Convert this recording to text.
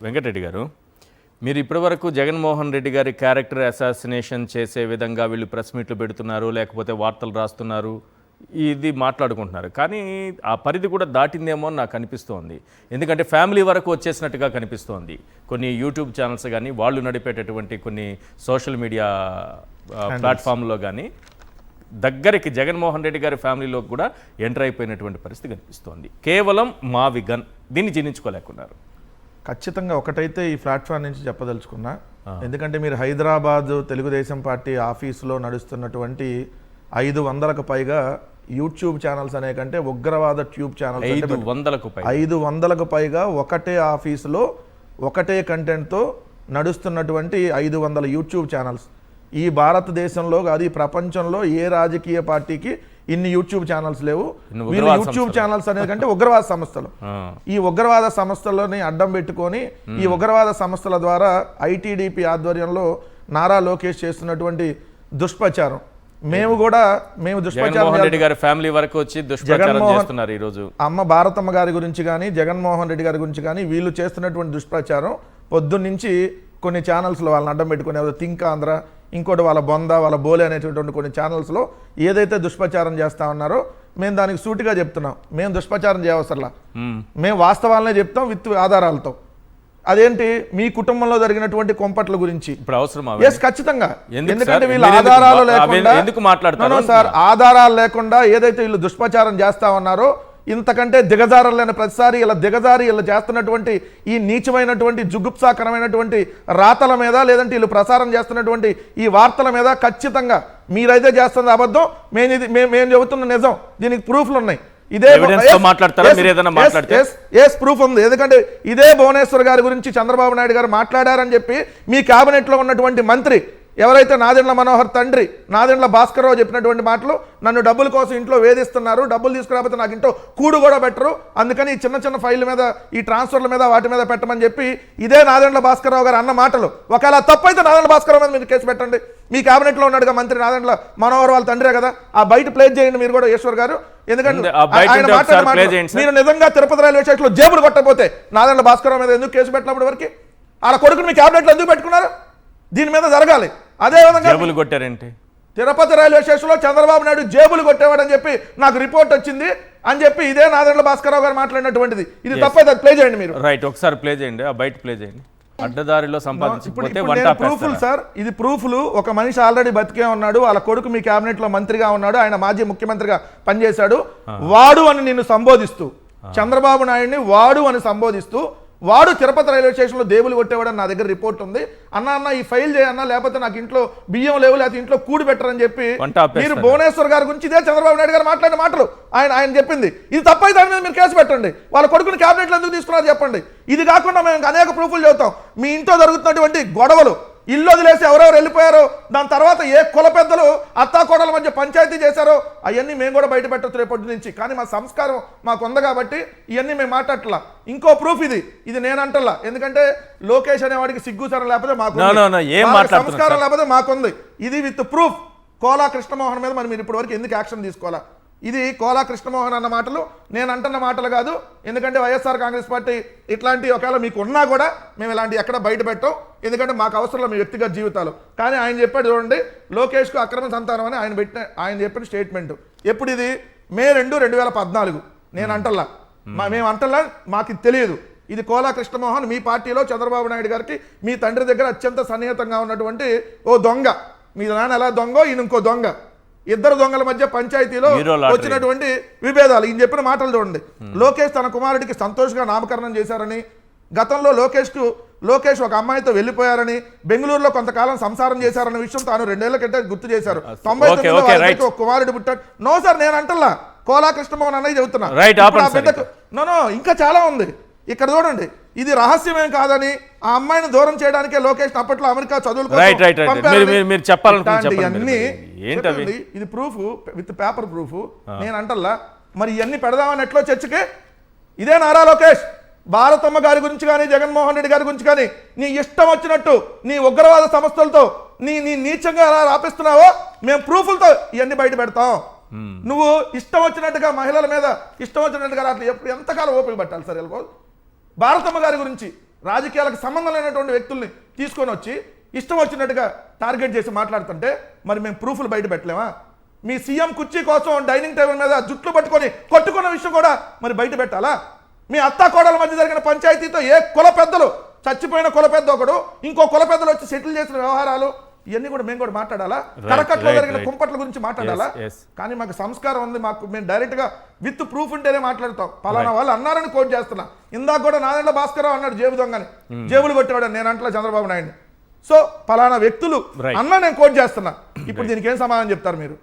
వెంకటరెడ్డి గారు, మీరు ఇప్పటివరకు జగన్మోహన్ రెడ్డి గారి క్యారెక్టర్ అసాసినేషన్ చేసే విధంగా వీళ్ళు ప్రెస్ మీట్లు పెడుతున్నారు, లేకపోతే వార్తలు రాస్తున్నారు, ఇది మాట్లాడుకుంటున్నారు. కానీ ఆ పరిధి కూడా దాటిందేమో అని నాకు అనిపిస్తోంది. ఎందుకంటే ఫ్యామిలీ వరకు వచ్చేసినట్టుగా కనిపిస్తోంది. కొన్ని యూట్యూబ్ ఛానల్స్ కానీ, వాళ్ళు నడిపేటటువంటి కొన్ని సోషల్ మీడియా ప్లాట్ఫామ్లో కానీ దగ్గరికి జగన్మోహన్ రెడ్డి గారి ఫ్యామిలీలో కూడా ఎంటర్ అయిపోయినటువంటి పరిస్థితి కనిపిస్తోంది. కేవలం మా విగన్ దీన్ని జీర్ణించుకోలేకున్నారు. ఖచ్చితంగా ఒకటైతే ఈ ప్లాట్ఫామ్ నుంచి చెప్పదలుచుకున్నా, ఎందుకంటే మీరు హైదరాబాద్ తెలుగుదేశం పార్టీ ఆఫీసులో నడుస్తున్నటువంటి 500కు పైగా యూట్యూబ్ ఛానల్స్ అనే కంటే ఉగ్రవాద ట్యూబ్ ఛానల్స్ 500కు పైగా ఒకటే ఆఫీసులో ఒకటే కంటెంట్తో నడుస్తున్నటువంటి 500 యూట్యూబ్ ఛానల్స్. ఈ భారతదేశంలో కాదు, ఈ ప్రపంచంలో ఏ రాజకీయ పార్టీకి ఇన్ని యూట్యూబ్ ఛానల్స్ లేవు. వీళ్ళు యూట్యూబ్ ఛానల్స్ అనేది కంటే ఉగ్రవాద సంస్థలు. ఈ ఉగ్రవాద సంస్థలని అడ్డం పెట్టుకొని ఈ ఉగ్రవాద సంస్థల ద్వారా ఐటీడీపీ ఆధ్వర్యంలో నారా లోకేష్ చేస్తున్నటువంటి దుష్ప్రచారం మేము అమ్మ భారతమ్మ గారి గురించి కానీ జగన్మోహన్ రెడ్డి గారి గురించి కానీ వీళ్ళు చేస్తున్నటువంటి దుష్ప్రచారం పొద్దున్నుంచి కొన్ని ఛానల్స్లో వాళ్ళని అడ్డం పెట్టుకుని థింక్ ఆంధ్ర, ఇంకోటి వాళ్ళ బొంద, వాళ్ళ బోలే అనేటువంటి కొన్ని ఛానల్స్లో ఏదైతే దుష్ప్రచారం చేస్తా ఉన్నారో మేము దానికి సూటిగా చెప్తున్నాం. మేము దుష్ప్రచారం చేయవసరలా, మేము వాస్తవాలనే చెప్తాం విత్ ఆధారాలతో. అదేంటి, మీ కుటుంబంలో జరిగినటువంటి కొంపట్ల గురించి ఎస్ ఖచ్చితంగా, ఎందుకంటే వీళ్ళు ఆధారాలు లేకుండా సార్ ఆధారాలు లేకుండా ఏదైతే వీళ్ళు దుష్ప్రచారం చేస్తా ఉన్నారో ఇంతకంటే దిగజారలేని ప్రతిసారి ఇలా దిగజారి ఇలా చేస్తున్నటువంటి ఈ నీచమైనటువంటి జుగుప్సాకరమైనటువంటి రాతల మీద లేదంటే వీళ్ళు ప్రసారం చేస్తున్నటువంటి ఈ వార్తల మీద ఖచ్చితంగా మీరైతే చేస్తున్న అబద్ధం, మేము చెబుతున్న నిజం, దీనికి ప్రూఫ్లు ఉన్నాయి. ఇదే ప్రూఫ్ ఉంది. ఎందుకంటే ఇదే భువనేశ్వర్ గారి గురించి చంద్రబాబు నాయుడు గారు మాట్లాడారని చెప్పి మీ కేబినెట్ లో ఉన్నటువంటి మంత్రి ఎవరైతే నాదెండ్ల మనోహర్ తండ్రి నాదెండ్ల భాస్కర్రావు చెప్పినటువంటి మాటలు, నన్ను డబ్బుల కోసం ఇంట్లో వేధిస్తున్నారు, డబ్బులు తీసుకురాకపోతే నాకు ఇంట్లో కూడు కూడా పెట్టరు, అందుకని ఈ చిన్న చిన్న ఫైళ్ళ మీద ఈ ట్రాన్స్ఫర్ల మీద వాటి మీద పెట్టమని చెప్పి ఇదే నాదెండ్ల భాస్కర్రావు గారు అన్న మాటలు. ఒకవేళ తప్పైతే నాదెండ్ల భాస్కర్రావు మీద మీరు కేసు పెట్టండి. మీ కేబినెట్ లో ఉన్నాడుగా మంత్రి నాదెండ్ల మనోహర్ వాళ్ళ తండ్రే కదా, ఆ బయట ప్లేస్ చేయండి మీరు కూడా ఈశ్వర్ గారు. ఎందుకంటే ఆయన మాట్లాడే మీరు నిజంగా తిరుపతి రైల్వే స్టేషన్లో జేబులు కొట్టకపోతే నాదెండ్ల భాస్కర్రావు మీద ఎందుకు కేసు పెట్టినప్పటి వరకు వాళ్ళ కొడుకుని మీ కేబినెట్ లో ఎందుకు పెట్టుకున్నారు? దీని మీద జరగాలి. అదే విధంగా తిరుపతి రైల్వే స్టేషన్ లో చంద్రబాబు నాయుడు జేబులు కొట్టేవాడని చెప్పి నాకు రిపోర్ట్ వచ్చింది అని చెప్పి ఇదే నాదెండ్ల భాస్కర్రావు గారు మాట్లాడినటువంటిది. ఇది తప్పైతే ప్లే చేయండి మీరు. రైట్, ఒకసారి ప్లే చేయండి, బయట ప్లే చేయండి. అడ్డదారిలో ప్రూఫ్లు సార్, ఇది ప్రూఫ్లు. ఒక మనిషి ఆల్రెడీ బతికే ఉన్నాడు, వాళ్ళ కొడుకు మీ కేబినెట్ లో మంత్రిగా ఉన్నాడు, ఆయన మాజీ ముఖ్యమంత్రిగా పనిచేశాడు. వాడు అని నిన్ను సంబోధిస్తూ, చంద్రబాబు నాయుడిని వాడు అని సంబోధిస్తూ, వాడు తిరుపతి రైల్వే స్టేషన్లో దేవులు కొట్టేవాడని నా దగ్గర రిపోర్ట్ ఉంది. అన్న ఈ ఫైల్ చేయన్నా, లేకపోతే నాకు ఇంట్లో బియ్యం లేవు, లేకపోతే ఇంట్లో కూడి పెట్టరని చెప్పి మీరు భువనేశ్వర్ గారి గురించి ఇదే చంద్రబాబు నాయుడు గారు మాట్లాడిన మాటలు ఆయన చెప్పింది. ఇది తప్పై దాని మీద మీరు కేసు పెట్టండి. వాళ్ళ కొడుకుని క్యాబినెట్లో ఎందుకు తీసుకున్నారు చెప్పండి. ఇది కాకుండా మేము అనేక ప్రూఫ్లు చెబుతాం. మీ ఇంట్లో జరుగుతున్నటువంటి గొడవలు, ఇల్లు వదిలేసి ఎవరెవరు వెళ్ళిపోయారో, దాని తర్వాత ఏ కుల పెద్దలు అత్తాకోడల మధ్య పంచాయతీ చేశారో అవన్నీ మేము కూడా బయట పెట్టచ్చు రేపటి నుంచి. కానీ మా సంస్కారం మాకు ఉంది కాబట్టి ఇవన్నీ మేము మాట్లాడట్లా. ఇంకో ప్రూఫ్ ఇది నేను అంటల్లా, ఎందుకంటే లోకేష్ అనేవాడికి సిగ్గుసరం లేకపోతే మాకు సంస్కారం లేకపోతే మాకుంది. ఇది విత్ ప్రూఫ్. కోలా కృష్ణమోహన్ మీద మరి మీరు ఇప్పటి వరకు ఎందుకు యాక్షన్ తీసుకోవాలా? ఇది కోలా కృష్ణమోహన్ అన్న మాటలు నేను అంటున్న మాటలు కాదు. ఎందుకంటే వైఎస్ఆర్ కాంగ్రెస్ పార్టీ ఇట్లాంటి ఒకవేళ మీకు ఉన్నా కూడా మేము ఇలాంటి ఎక్కడ బయట పెట్టాం, ఎందుకంటే మాకు అవసరం మీ వ్యక్తిగత జీవితాలు. కానీ ఆయన చెప్పాడు చూడండి, లోకేష్కు అక్రమ సంతానం అని ఆయన చెప్పిన స్టేట్మెంట్ ఎప్పుడు? ఇది మే 2, 2014. నేను అంటల్లా, మేము అంటల్లా, మాకు తెలియదు. ఇది కోలా కృష్ణమోహన్ మీ పార్టీలో చంద్రబాబు నాయుడు గారికి మీ తండ్రి దగ్గర అత్యంత సన్నిహితంగా ఉన్నటువంటి ఓ దొంగ. మీ నాన్న ఎలా దొంగో ఈయన ఇంకో దొంగ, ఇద్దరు దొంగల మధ్య పంచాయతీలో వచ్చినటువంటి విభేదాలు. ఈయన చెప్పిన మాటలు చూడండి. లోకేష్ తన కుమారుడికి సంతోష్గా నామకరణం చేశారని, గతంలో లోకేష్ ఒక అమ్మాయితో వెళ్ళిపోయారని, బెంగళూరులో కొంతకాలం సంసారం చేశారన్న విషయం తాను 2 ఏళ్ల క్రితం గుర్తు చేశారు. 99లో ఒక కుమారుడు పుట్టాడు. నో సార్, నేను అంటల్లా, కోలా కృష్ణమోహన్ అన్నయ్య చెబుతున్నా. ఇంకా చాలా ఉంది ఇక్కడ చూడండి. ఇది రహస్యమేం కాదని ఆ అమ్మాయిని దూరం చేయడానికే లోకేష్ అప్పట్లో అమెరికా చదువులు ఇది ప్రూఫ్ విత్ పేపర్ ప్రూఫ్. నేను అంటల్లా, మరి ఇవన్నీ పెడదామని ఎట్లో చర్చకే. ఇదే నారా లోకేష్ భారతమ్మ గారి గురించి కానీ జగన్మోహన్ రెడ్డి గారి గురించి కానీ నీ ఇష్టం వచ్చినట్టు నీ ఉగ్రవాద సంస్థలతో నీ నీచంగా ఎలా రాపిస్తున్నావో మేము ప్రూఫ్లతో ఇవన్నీ బయట పెడతాం. నువ్వు ఇష్టం వచ్చినట్టుగా మహిళల మీద ఇష్టం వచ్చినట్టుగా అట్లా ఎంతకాలం ఓపిక పట్టాలి సార్? భారతమ్మ గారి గురించి రాజకీయాలకు సంబంధం లేనటువంటి వ్యక్తుల్ని తీసుకొని వచ్చి ఇష్టం వచ్చినట్టుగా టార్గెట్ చేసి మాట్లాడుతుంటే మరి మేము ప్రూఫ్లు బయట పెట్టలేమా? మీ సీఎం కుర్చీ కోసం డైనింగ్ టేబుల్ మీద జుట్లు పట్టుకొని కొట్టుకున్న విషయం కూడా మరి బయట పెట్టాలా? మీ అత్తా కోడల మధ్య జరిగిన పంచాయతీతో ఏ కుల పెద్దలు, చచ్చిపోయిన కుల పెద్ద ఒకడు ఇంకో కుల పెద్దలు వచ్చి సెటిల్ చేసిన వ్యవహారాలు ఇవన్నీ కూడా మేము కూడా మాట్లాడాలా? కరకట్లో జరిగిన కుంపట్ల గురించి మాట్లాడాలా? కానీ మాకు సంస్కారం ఉంది, మేము డైరెక్ట్ గా విత్ ప్రూఫ్ ఉంటేనే మాట్లాడతాం. పలానా వాళ్ళు అన్నారని కోట్ చేస్తున్నా. ఇందాక కూడా నాదెండ్ల భాస్కరరావు అన్నాడు జేబు దొంగని, జేబులు కొట్టేవాడు నేను అంటలే చంద్రబాబు నాయుడిని. సో పలానా వ్యక్తులు అన్నా నేను కోట్ చేస్తున్నా. ఇప్పుడు దీనికి ఏం సమాధానం చెప్తారు మీరు?